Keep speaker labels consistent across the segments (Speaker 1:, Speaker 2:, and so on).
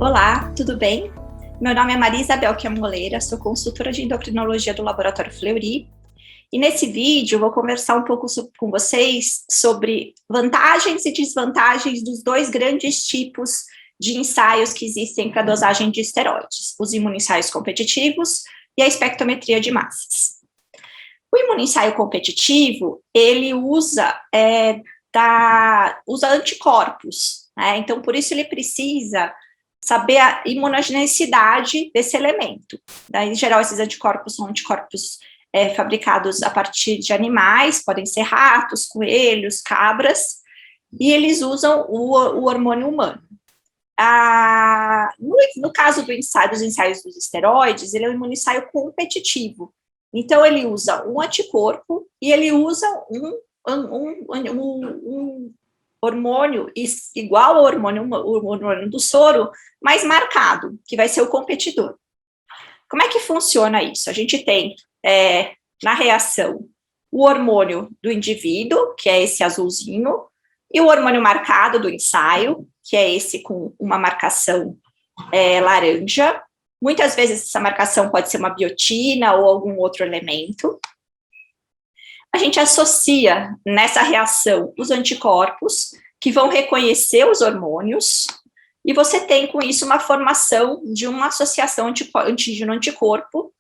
Speaker 1: Olá, tudo bem? Meu nome é Maria Isabel Chiamoleira, sou consultora de endocrinologia do Laboratório Fleury, e nesse vídeo eu vou conversar um pouco com vocês sobre vantagens e desvantagens dos dois grandes tipos de ensaios que existem para dosagem de esteroides, os imunoensaios competitivos e a espectrometria de massas. O imunoensaio competitivo, ele usa anticorpos, né? Então por isso ele precisa saber a imunogenicidade desse elemento. Em geral, esses anticorpos são anticorpos fabricados a partir de animais, podem ser ratos, coelhos, cabras, e eles usam o hormônio humano. No caso dos ensaios dos esteroides, ele é um imunoensaio competitivo. Então, ele usa um anticorpo e ele usa um hormônio igual ao hormônio do soro, mais marcado, que vai ser o competidor. Como é que funciona isso? A gente tem, na reação, o hormônio do indivíduo, que é esse azulzinho, e o hormônio marcado do ensaio, que é esse com uma marcação laranja. Muitas vezes essa marcação pode ser uma biotina ou algum outro elemento. A gente associa nessa reação os anticorpos, que vão reconhecer os hormônios, e você tem com isso uma formação de uma associação antígeno-anticorpo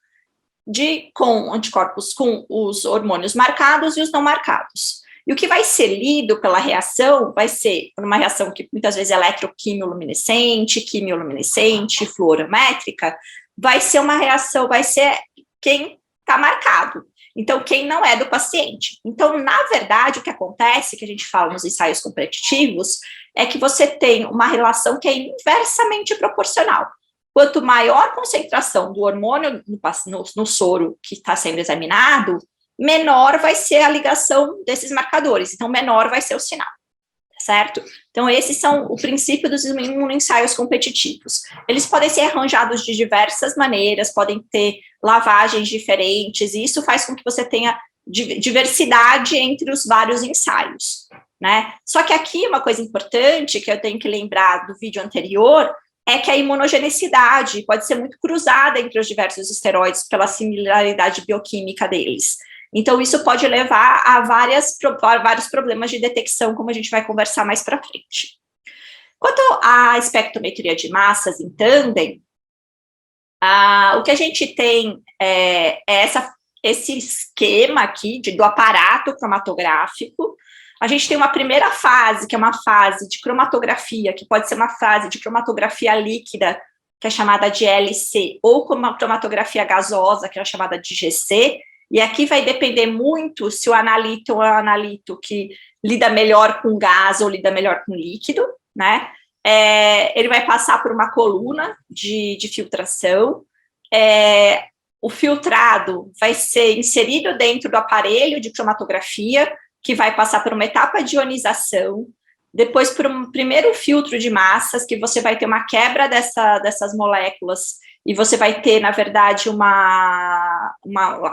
Speaker 1: com anticorpos com os hormônios marcados e os não marcados. E o que vai ser lido pela reação vai ser uma reação que muitas vezes é eletroquimioluminescente, quimioluminescente, fluorométrica, vai ser uma reação, vai ser quem está marcado. Então, quem não é do paciente. Então, na verdade, o que acontece, que a gente fala nos ensaios competitivos, é que você tem uma relação que é inversamente proporcional. Quanto maior a concentração do hormônio no soro que está sendo examinado, menor vai ser a ligação desses marcadores. Então, menor vai ser o sinal, certo? Então, esses são o princípio dos imunoensaios competitivos. Eles podem ser arranjados de diversas maneiras, podem ter lavagens diferentes, e isso faz com que você tenha diversidade entre os vários ensaios, né? Só que aqui uma coisa importante que eu tenho que lembrar do vídeo anterior é que a imunogenicidade pode ser muito cruzada entre os diversos esteroides pela similaridade bioquímica deles. Então, isso pode levar a vários problemas de detecção, como a gente vai conversar mais para frente. Quanto à espectrometria de massas em tandem, o que a gente tem é esse esquema aqui do aparato cromatográfico. A gente tem uma primeira fase, que é uma fase de cromatografia, que pode ser uma fase de cromatografia líquida, que é chamada de LC, ou como uma cromatografia gasosa, que é chamada de GC, e aqui vai depender muito se o analito é um analito que lida melhor com gás ou lida melhor com líquido, né? Ele vai passar por uma coluna de filtração, o filtrado vai ser inserido dentro do aparelho de cromatografia, que vai passar por uma etapa de ionização, depois por um primeiro filtro de massas, que você vai ter uma quebra dessas moléculas, e você vai ter, na verdade, uma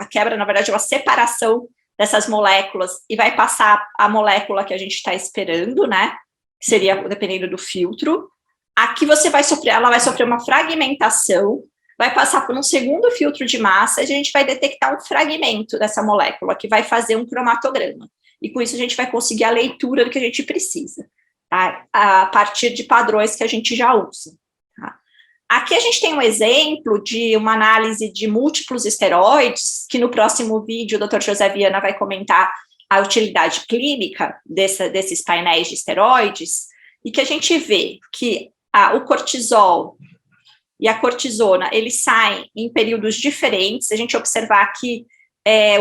Speaker 1: quebra, na verdade, uma separação dessas moléculas, e vai passar a molécula que a gente está esperando, né? Que seria dependendo do filtro. Aqui ela vai sofrer uma fragmentação, vai passar por um segundo filtro de massa, e a gente vai detectar um fragmento dessa molécula, que vai fazer um cromatograma. E com isso a gente vai conseguir a leitura do que a gente precisa, tá? A partir de padrões que a gente já usa. Tá? Aqui a gente tem um exemplo de uma análise de múltiplos esteroides, que no próximo vídeo o Dr. José Viana vai comentar a utilidade clínica desses painéis de esteroides, e que a gente vê que o cortisol e a cortisona, eles saem em períodos diferentes. Se a gente observar aqui,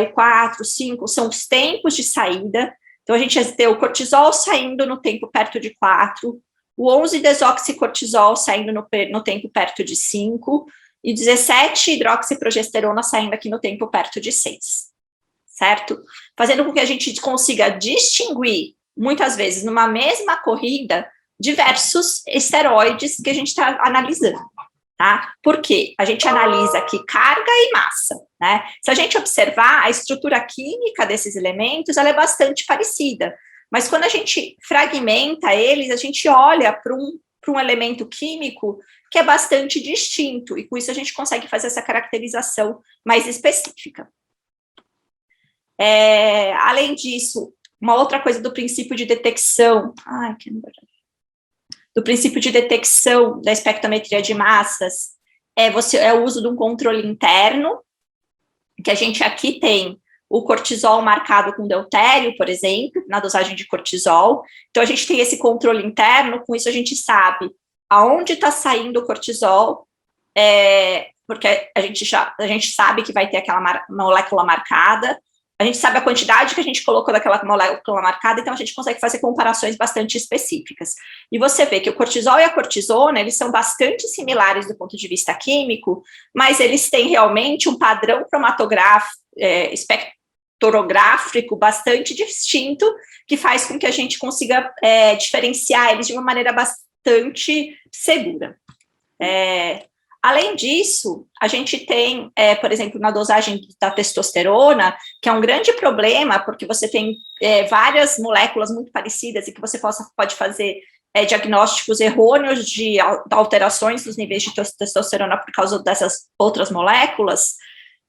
Speaker 1: o 4, 5, são os tempos de saída. Então, a gente tem o cortisol saindo no tempo perto de 4, o 11-desoxicortisol saindo no tempo perto de 5, e 17-hidroxiprogesterona saindo aqui no tempo perto de 6, certo? Fazendo com que a gente consiga distinguir, muitas vezes, numa mesma corrida, diversos esteroides que a gente está analisando. Tá? Porque a gente analisa aqui carga e massa, né? Se a gente observar a estrutura química desses elementos, ela é bastante parecida, mas quando a gente fragmenta eles, a gente olha para para um elemento químico que é bastante distinto, e com isso a gente consegue fazer essa caracterização mais específica. Além disso, uma outra coisa do princípio de detecção, do princípio de detecção da espectrometria de massas é o uso de um controle interno, que a gente aqui tem o cortisol marcado com deutério, por exemplo, na dosagem de cortisol. Então, a gente tem esse controle interno, com isso a gente sabe aonde está saindo o cortisol, porque a gente sabe que vai ter aquela molécula marcada, a gente sabe a quantidade que a gente colocou daquela molécula marcada, então a gente consegue fazer comparações bastante específicas. E você vê que o cortisol e a cortisona, eles são bastante similares do ponto de vista químico, mas eles têm realmente um padrão cromatográfico, espectrográfico bastante distinto, que faz com que a gente consiga diferenciar eles de uma maneira bastante segura. Além disso, a gente tem, por exemplo, na dosagem da testosterona, que é um grande problema, porque você tem várias moléculas muito parecidas e que você pode fazer diagnósticos errôneos de alterações dos níveis de testosterona por causa dessas outras moléculas,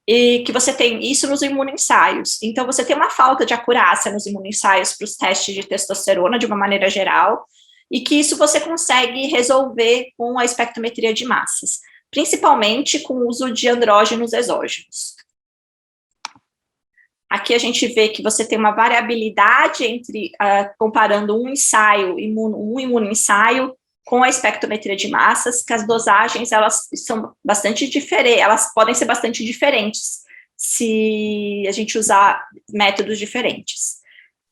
Speaker 1: e que você tem isso nos imunoensaios. Então, você tem uma falta de acurácia nos imunoensaios para os testes de testosterona, de uma maneira geral, e que isso você consegue resolver com a espectrometria de massas, principalmente com o uso de andrógenos exógenos. Aqui a gente vê que você tem uma variabilidade entre, comparando um imunoensaio com a espectrometria de massas, que as dosagens, elas são bastante diferentes, elas podem ser bastante diferentes se a gente usar métodos diferentes.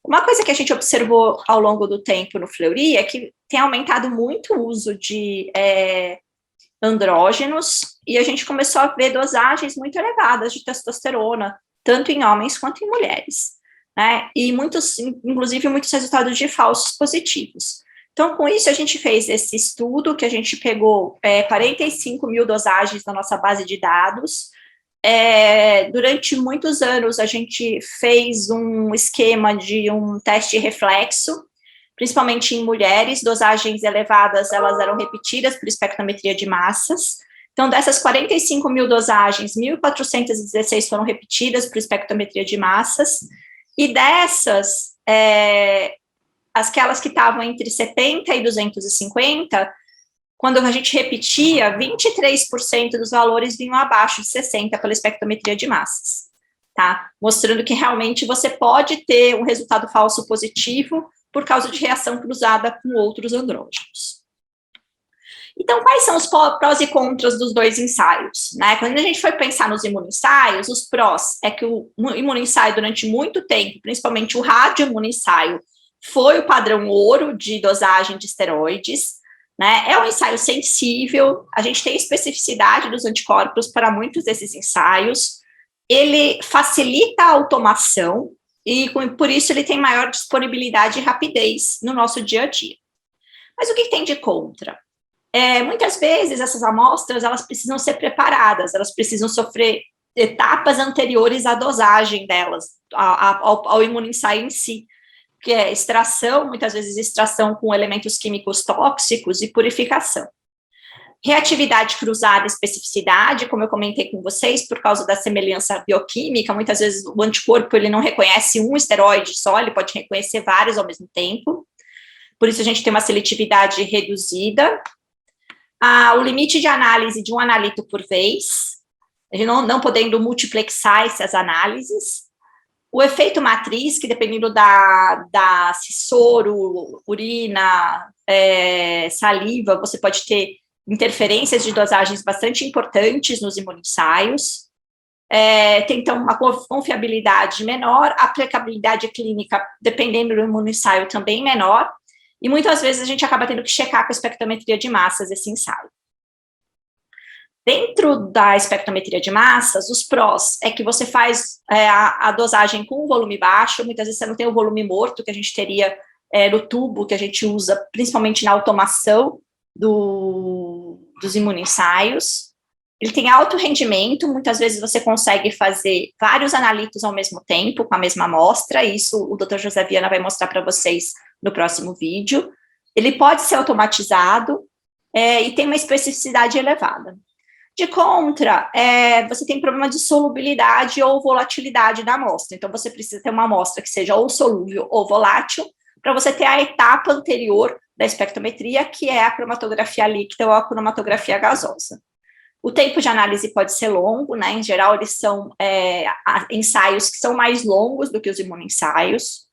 Speaker 1: Uma coisa que a gente observou ao longo do tempo no Fleury é que tem aumentado muito o uso de andrógenos, e a gente começou a ver dosagens muito elevadas de testosterona, tanto em homens quanto em mulheres, né? E inclusive muitos resultados de falsos positivos. Então, com isso, a gente fez esse estudo, que a gente pegou 45 mil dosagens na nossa base de dados. Durante muitos anos, a gente fez um esquema de um teste reflexo, principalmente em mulheres, dosagens elevadas, elas eram repetidas por espectrometria de massas. Então, dessas 45 mil dosagens, 1.416 foram repetidas por espectrometria de massas, e dessas, aquelas que estavam entre 70 e 250, quando a gente repetia, 23% dos valores vinham abaixo de 60 pela espectrometria de massas, tá? Mostrando que realmente você pode ter um resultado falso positivo por causa de reação cruzada com outros andrógenos. Então, quais são os prós e contras dos dois ensaios, né? Quando a gente foi pensar nos imunoensaios, os prós é que o imunoensaio, durante muito tempo, principalmente o radioimunoensaio, foi o padrão ouro de dosagem de esteroides, né? É um ensaio sensível, a gente tem especificidade dos anticorpos para muitos desses ensaios, ele facilita a automação, e por isso ele tem maior disponibilidade e rapidez no nosso dia a dia. Mas o que tem de contra? Muitas vezes essas amostras, elas precisam ser preparadas, elas precisam sofrer etapas anteriores à dosagem delas, ao imunoensaio em si, que é extração, muitas vezes extração com elementos químicos tóxicos e purificação. Reatividade cruzada e especificidade, como eu comentei com vocês, por causa da semelhança bioquímica, muitas vezes o anticorpo ele não reconhece um esteroide só, ele pode reconhecer vários ao mesmo tempo, por isso a gente tem uma seletividade reduzida. O limite de análise de um analito por vez, a gente não podendo multiplexar essas análises. O efeito matriz, que dependendo se soro, urina, saliva, você pode ter interferências de dosagens bastante importantes nos imunoensaios. Tem, então, uma confiabilidade menor, a aplicabilidade clínica, dependendo do imunoensaio, também menor, e muitas vezes a gente acaba tendo que checar com a espectrometria de massas esse ensaio. Dentro da espectrometria de massas, os prós é que você faz a dosagem com um volume baixo, muitas vezes você não tem o volume morto que a gente teria no tubo, que a gente usa principalmente na automação dos imunoensaios. Ele tem alto rendimento, muitas vezes você consegue fazer vários analitos ao mesmo tempo, com a mesma amostra, isso o Dr. José Viana vai mostrar para vocês no próximo vídeo. Ele pode ser automatizado, e tem uma especificidade elevada. De contra, você tem problema de solubilidade ou volatilidade da amostra. Então, você precisa ter uma amostra que seja ou solúvel ou volátil, para você ter a etapa anterior da espectrometria, que é a cromatografia líquida ou a cromatografia gasosa. O tempo de análise pode ser longo, né? Em geral, eles são ensaios que são mais longos do que os imunoensaios.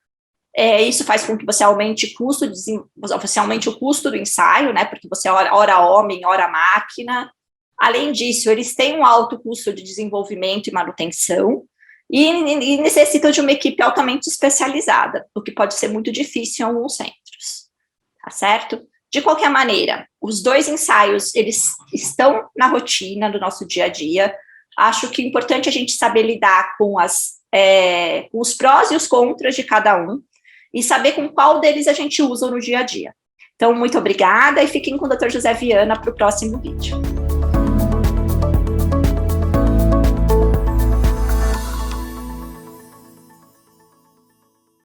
Speaker 1: Isso faz com que você aumente o custo do ensaio, né? Porque você hora homem, hora máquina. Além disso, eles têm um alto custo de desenvolvimento e manutenção e necessitam de uma equipe altamente especializada, o que pode ser muito difícil em alguns centros, tá certo? De qualquer maneira, os 2 ensaios, eles estão na rotina do nosso dia a dia. Acho que é importante a gente saber lidar com os prós e os contras de cada um e saber com qual deles a gente usa no dia a dia. Então, muito obrigada e fiquem com o Dr. José Viana para o próximo vídeo.